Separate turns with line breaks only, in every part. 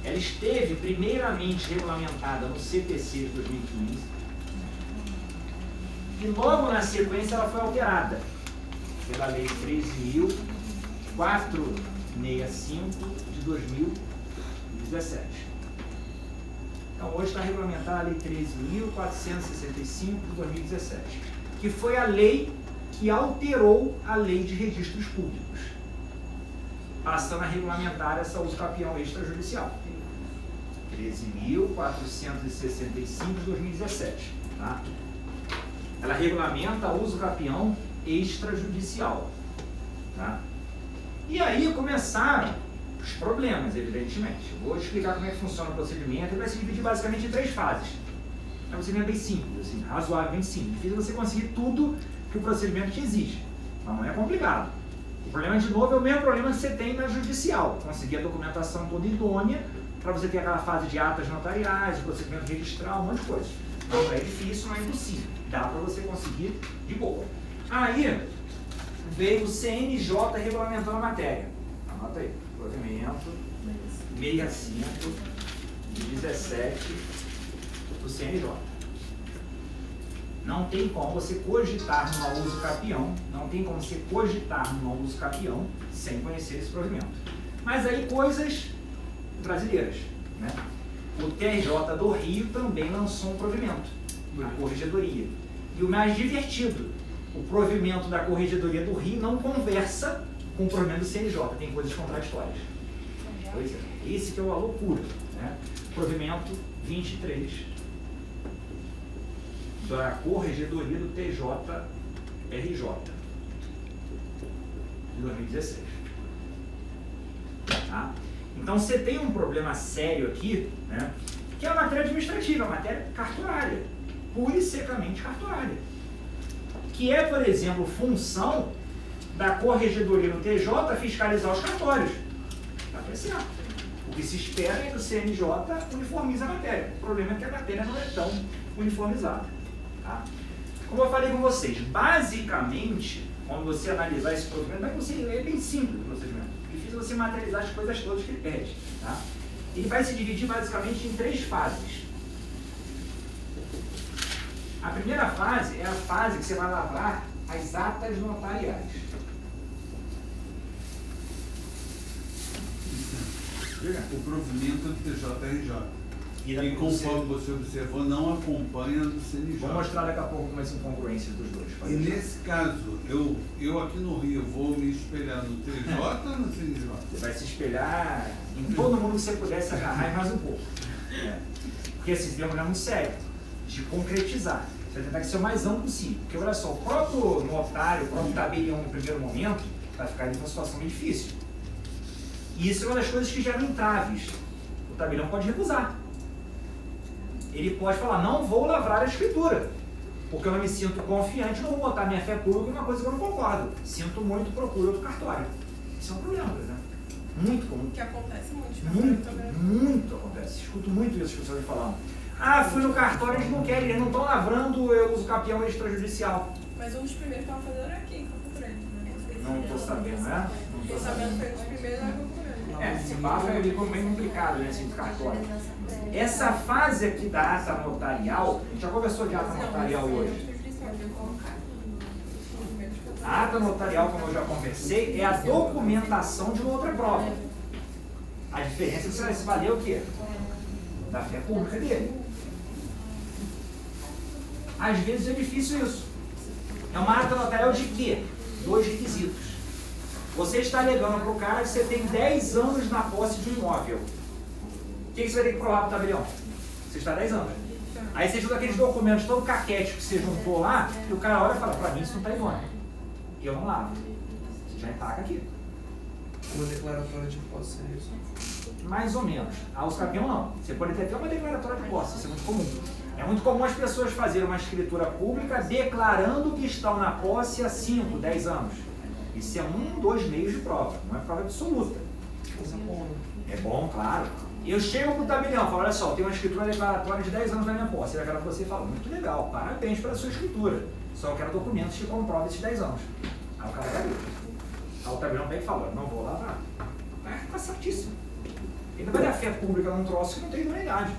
ela esteve primeiramente regulamentada no CPC de 2015 e logo na sequência ela foi alterada pela Lei 13.465 de 2017. Então hoje está regulamentada a Lei 13.465 de 2017, que foi a lei que alterou a Lei de Registros Públicos, passando a regulamentar essa uso capião extrajudicial. 13.465 de 2017. Tá? Ela regulamenta o uso capião extrajudicial. Tá? E aí começaram os problemas, evidentemente. Eu vou explicar como é que funciona o procedimento. Ele vai se dividir basicamente em 3 fases. É um procedimento bem simples, assim, razoavelmente simples. Difícil você conseguir tudo que o procedimento te exige, mas não é complicado. O problema, de novo, é o mesmo problema que você tem na judicial. Conseguir a documentação toda idônea para você ter aquela fase de atas notariais, o procedimento registral, um monte de coisa. Não é difícil, não é impossível. Dá para você conseguir de boa. Aí veio o CNJ regulamentando a matéria. Anota aí. Provimento 65 de 17 do CNJ. Não tem como você cogitar numa uso capião, não tem como você cogitar numa uso capião sem conhecer esse provimento. Mas aí coisas brasileiras, né? O TRJ do Rio também lançou um provimento, a Corregedoria. E o mais divertido, o provimento da Corregedoria do Rio não conversa com o provimento do CNJ, tem coisas contraditórias. Pois é, esse que é uma loucura, né? Provimento 23 da Corregedoria do TJRJ de 2016. Tá? Então você tem um problema sério aqui, né? Que é a matéria administrativa, a matéria cartorária, pura e secamente cartorária. Que é, por exemplo, função da Corregedoria no TJ fiscalizar os cartórios. Está certo. O que se espera é que o CNJ uniformize a matéria. O problema é que a matéria não é tão uniformizada. Tá? Como eu falei com vocês, basicamente, quando você analisar esse procedimento, é bem simples o procedimento. Difícil você materializar as coisas todas que ele pede. Tá? Ele vai se dividir basicamente em 3 fases. A primeira fase é a fase que você vai lavrar as atas notariais.
O provimento do TJRJ. E conforme você observou, não acompanha do CNJ.
Vou mostrar daqui a pouco como é essa incongruência dos dois.
E nesse caso, eu aqui no Rio vou me espelhar no TJ ou no CNJ?
Você vai se espelhar em todo mundo que você puder se agarrar e mais um pouco. Porque esse tema é muito sério, de concretizar. Você vai tentar ser o mais amplo possível. Porque olha só, o próprio notário, o próprio tabelião no primeiro momento, vai ficar em uma situação bem difícil. E isso é uma das coisas que geram entraves. O tabelião pode recusar. Ele pode falar, não vou lavrar a escritura, porque eu não me sinto confiante, não vou botar minha fé pública em uma coisa que eu não concordo. Sinto muito, procuro outro cartório. Isso é um problema, né? Muito comum.
Que acontece muito.
Muito acontece. Escuto muito isso as pessoas falando. Ah, fui no cartório, eles não querem, eles não estão lavrando, eu uso capião extrajudicial.
Mas um dos primeiros que estavam fazendo era aqui em Campo Grande, né?
Não estou sabendo, né? Não estou sabendo.
Foi um dos primeiros lá em Campo Grande.
Esse papo é bem complicado, né, assim, do cartório. Essa fase aqui da ata notarial, a gente já conversou de ata notarial hoje. A ata notarial, como eu já conversei, é a documentação de uma outra prova. A diferença é que você vai se valer o quê? Da fé pública dele. Às vezes é difícil isso. É uma ata notarial de quê? 2 requisitos. Você está alegando para o cara que você tem 10 anos na posse de um imóvel. O que você vai ter que provar para o tabelião? Você está há 10 anos. Aí você junta aqueles documentos todo caquético que você juntou lá, e o cara olha e fala, para mim isso não está idôneo. Eu não lavo. Você já empaca aqui.
Uma declaratória de posse, é isso?
Mais ou menos. A uso capião não. Você pode ter até uma declaratória de posse, isso é muito comum. É muito comum as pessoas fazerem uma escritura pública declarando que estão na posse há 5, 10 anos. Isso é 1, 2 meios de prova, não é prova absoluta.
Isso é bom, né?
É bom, claro. Eu chego para o tabelião e falo, olha só, eu tenho uma escritura declaratória de 10 anos na minha posse. Ele vai para você e fala, muito legal, parabéns pela sua escritura. Só eu quero documentos que comprovam esses 10 anos. Aí o cara vai ver. Aí o tabelião pega e fala, não vou lavar. Tá certíssimo. Ele não vai dar fé fé pública num troço que não tem idoneidade.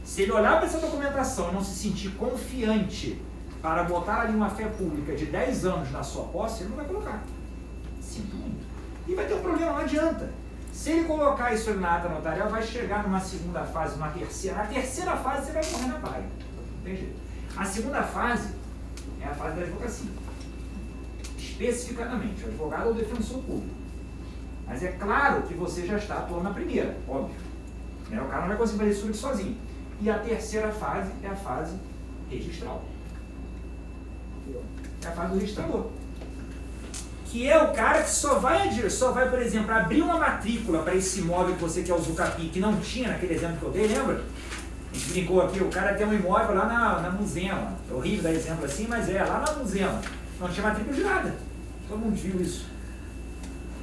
Se ele olhar para essa documentação e não se sentir confiante para botar ali uma fé pública de 10 anos na sua posse, ele não vai colocar. Sinto muito. E vai ter um problema, não adianta. Se ele colocar isso na ata notarial, vai chegar numa segunda fase, numa terceira. Na terceira fase, você vai morrer na praia. Não tem jeito. A segunda fase é a fase da advocacia. Especificamente, o advogado ou o defensor público. Mas é claro que você já está atuando na primeira, óbvio. O cara não vai conseguir fazer isso tudo sozinho. E a terceira fase é a fase registral. É a fase do registrador. Que é o cara que só vai, por exemplo, abrir uma matrícula para esse imóvel que você quer usucapiar, que não tinha naquele exemplo que eu dei, lembra? A gente brincou aqui, o cara tem um imóvel lá na Muzema. É horrível dar exemplo assim, mas é, lá na Muzema. Não tinha matrícula de nada. Todo mundo viu isso.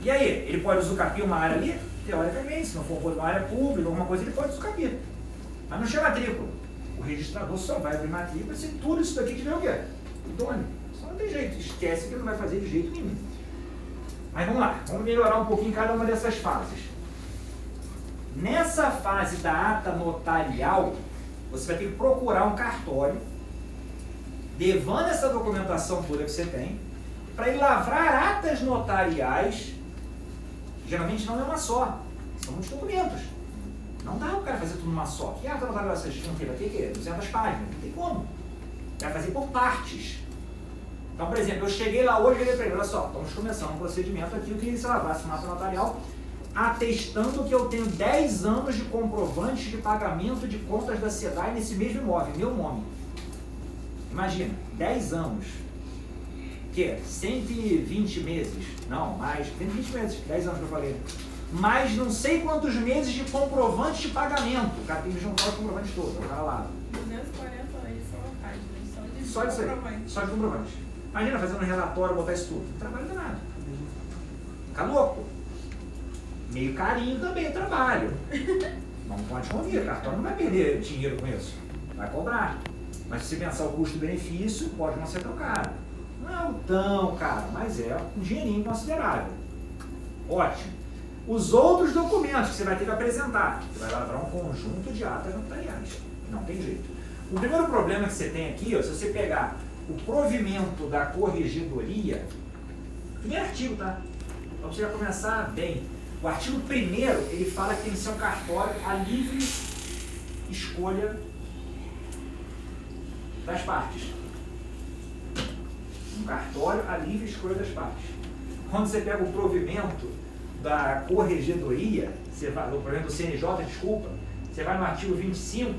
E aí, ele pode usucapiar uma área ali? Teoricamente, se não for uma área pública, alguma coisa, ele pode usucapiar. Mas não tinha matrícula. O registrador só vai abrir matrícula se tudo isso daqui tiver o quê? Idôneo. Só não tem jeito. Esquece que ele não vai fazer de jeito nenhum. Mas vamos lá, vamos melhorar um pouquinho cada uma dessas fases. Nessa fase da ata notarial, você vai ter que procurar um cartório, levando essa documentação toda que você tem, para ir lavrar atas notariais. Geralmente não é uma só, são muitos documentos. Não dá o cara fazer tudo numa só. Que ata notarial vocês vão ter? Vai ter que 200 páginas, não tem como. Vai fazer por partes. Então, por exemplo, eu cheguei lá hoje e falei para ele, olha só, estamos começando um procedimento aqui, eu queria que você lavasse uma ata notarial atestando que eu tenho 10 anos de comprovantes de pagamento de contas da SEDAI nesse mesmo imóvel, meu nome. Imagina, 10 anos. Que? 120 meses? Não, mais, 120 meses, 10 anos que eu falei. Mais não sei quantos meses de comprovantes de pagamento. O cara tem que juntar os comprovantes todos, o cara lava.
240 aí são páginas,
só isso aí, só de comprovantes. Imagina fazendo um relatório, botar isso tudo. Não trabalho danado. Fica louco. Meio carinho também o trabalho. Não pode convir, o cartório não vai perder dinheiro com isso. Vai cobrar. Mas se pensar o custo-benefício, pode não ser tão caro. Não é tão caro, mas é um dinheirinho considerável. Ótimo. Os outros documentos que você vai ter que apresentar. Você vai lavrar um conjunto de atas notariais. Não tem jeito. O primeiro problema que você tem aqui, ó, se você pegar o provimento da corregedoria, primeiro artigo, tá? Então você vai começar bem. O artigo 1º, ele fala que tem que ser um cartório a livre escolha das partes. Um cartório a livre escolha das partes. Quando você pega o provimento da corregedoria, você vai, o provimento do CNJ, desculpa, você vai no artigo 25,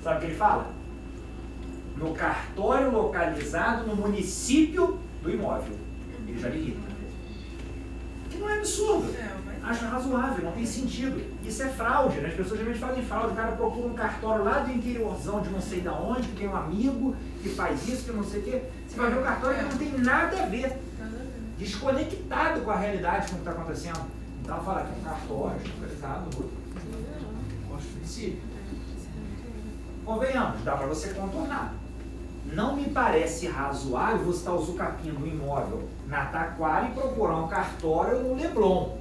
sabe o que ele fala? No cartório localizado no município do imóvel. Ele já limita. Que não é absurdo. Acho razoável, não tem sentido. Isso é fraude, né? As pessoas geralmente fazem fraude. O cara procura um cartório lá do interiorzão de não sei de onde, que tem um amigo que faz isso, que não sei o quê. Você vai ver o cartório que não tem nada a ver. Desconectado com a realidade, com o que está acontecendo. Então fala que é um cartório localizado no município. Convenhamos, dá para você contornar. Não me parece razoável você estar usucapindo um imóvel na Taquara e procurar um cartório no Leblon.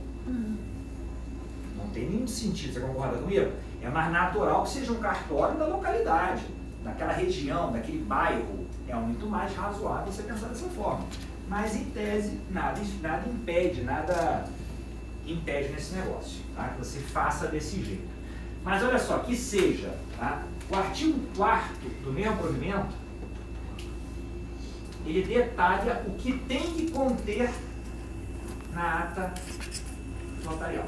Não tem nenhum sentido, você concorda comigo? É mais natural que seja um cartório da localidade, daquela região, daquele bairro. É muito mais razoável você pensar dessa forma. Mas, em tese, nada impede, nada impede nesse negócio, tá? Que você faça desse jeito. Mas, olha só, que seja, tá? O artigo 4º do mesmo provimento, ele detalha o que tem que conter na ata notarial.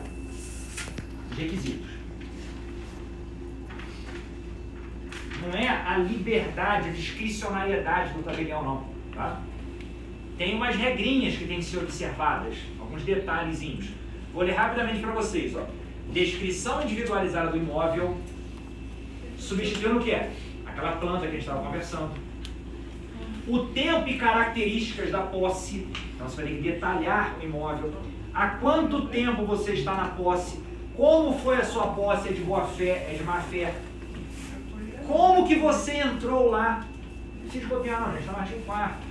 Requisitos. Não é a liberdade, a discricionariedade do tabelião, não. Tá? Tem umas regrinhas que têm que ser observadas, alguns detalhezinhos. Vou ler rapidamente para vocês. Ó. Descrição individualizada do imóvel, substituindo o que é? Aquela planta que a gente estava conversando. O tempo e características da posse. Então você vai ter que detalhar o imóvel. Há quanto tempo você está na posse? Como foi a sua posse? É de boa fé? É de má fé? Como que você entrou lá? Não precisa copiar não, gente. Está no artigo 4º.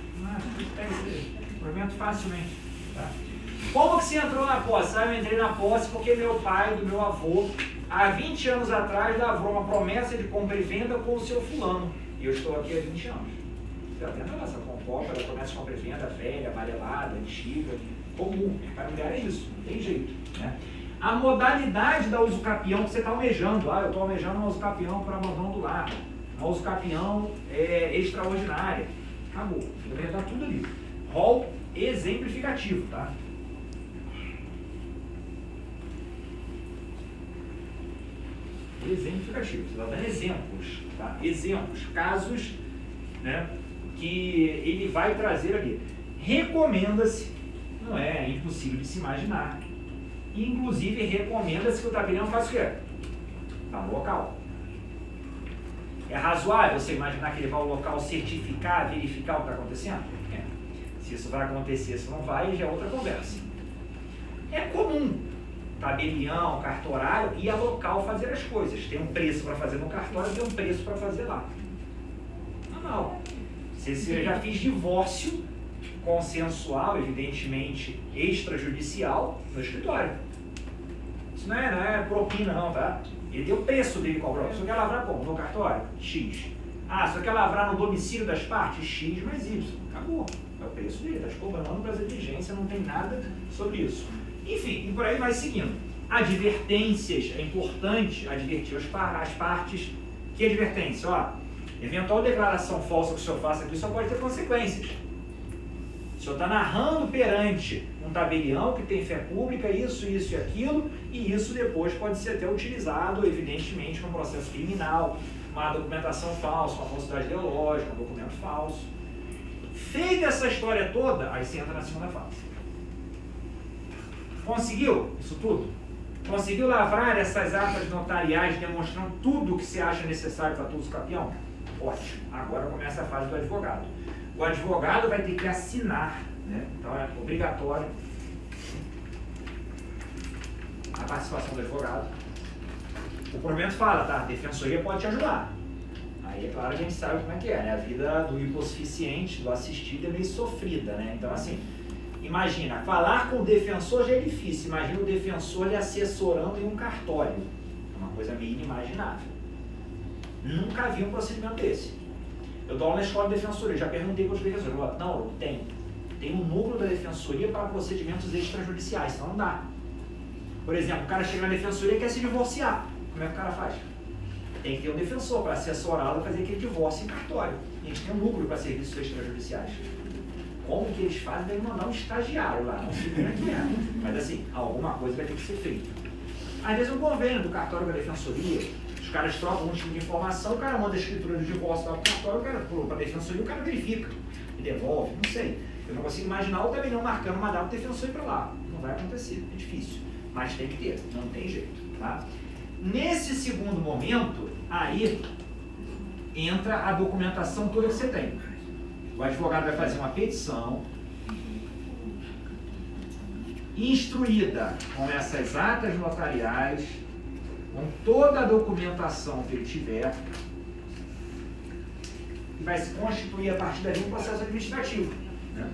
Provimento facilmente. Tá? Como que você entrou na posse? Ah, eu entrei na posse porque meu pai, do meu avô, há 20 anos atrás lavrou uma promessa de compra e venda com o seu fulano. E eu estou aqui há 20 anos. Você está vendo essa composta, ela promessa de compra e venda velha, amarelada, antiga, comum. Para mulher é isso, não tem jeito. Né? A modalidade da usucapião que você está almejando. Ah, eu estou almejando uma usucapião para abandono do lar. Uma usucapião extraordinária. Acabou. Você vai dar tudo ali. Rol exemplificativo, tá? Exemplificativo. Você está dando exemplos, tá? Exemplos, casos, né, que ele vai trazer ali. Recomenda-se, não é impossível de se imaginar. Inclusive, recomenda-se que o tabelião faça o quê? Está no local. É razoável você imaginar que ele vai ao local certificar, verificar o que está acontecendo? É. Se isso vai acontecer, se não vai, já é outra conversa. É comum tabelião, cartorário ir a local fazer as coisas. Tem um preço para fazer no cartório, tem um preço para fazer lá. Normal. Se eu já fiz divórcio consensual, evidentemente extrajudicial, no escritório. Isso não é propina não, tá? Ele tem o preço dele cobrado. Se eu quer lavrar como? No cartório? X. Ah, se eu quer lavrar no domicílio das partes? X mais Y. Acabou. É o preço dele. Está cobrando para as exigências, não tem nada sobre isso. Enfim, e por aí vai seguindo. Advertências. É importante advertir as partes. Que advertência? Ó, eventual declaração falsa que o senhor faça aqui só pode ter consequências. O senhor está narrando perante um tabelião que tem fé pública, isso e aquilo, e isso depois pode ser até utilizado, evidentemente, num processo criminal, uma documentação falsa, uma falsidade ideológica, um documento falso. Feita essa história toda, aí você entra na segunda fase. Conseguiu isso tudo? Conseguiu lavrar essas atas notariais demonstrando tudo o que você acha necessário para todo usucapião? Ótimo. Agora começa a fase do advogado. O advogado vai ter que assinar, né? Então é obrigatório a participação do advogado. O provimento fala, tá? A defensoria pode te ajudar. Aí é claro que a gente sabe como é que é, né? A vida do hipossuficiente, do assistido é meio sofrida, né? Então assim, imagina, falar com o defensor já é difícil. Imagina o defensor lhe assessorando em um cartório. É uma coisa meio inimaginável. Nunca vi um procedimento desse. Eu dou aula na escola de defensoria, já perguntei para os defensores. Não, tem um núcleo da defensoria para procedimentos extrajudiciais, senão não dá. Por exemplo, o cara chega na defensoria e quer se divorciar. Como é que o cara faz? Tem que ter um defensor para assessorá-lo a fazer aquele divórcio em cartório. A gente tem um núcleo para serviços extrajudiciais. Como que eles fazem? Deve mandar um estagiário lá, não sei como é que é. Mas assim, alguma coisa vai ter que ser feita. Às vezes um convênio do cartório com a defensoria, os caras trocam um tipo de informação, o cara manda a escritura de divórcio lá para o cartório, o cara para a defensoria, o cara verifica e devolve, não sei. Eu não consigo imaginar o tabelião marcando uma data do defensor ir para lá. Não vai acontecer, é difícil. Mas tem que ter, não tem jeito. Tá? Nesse segundo momento, aí entra a documentação toda que você tem. O advogado vai fazer uma petição instruída com essas atas notariais, com toda a documentação que ele tiver, e vai se constituir a partir dali um processo administrativo. Né?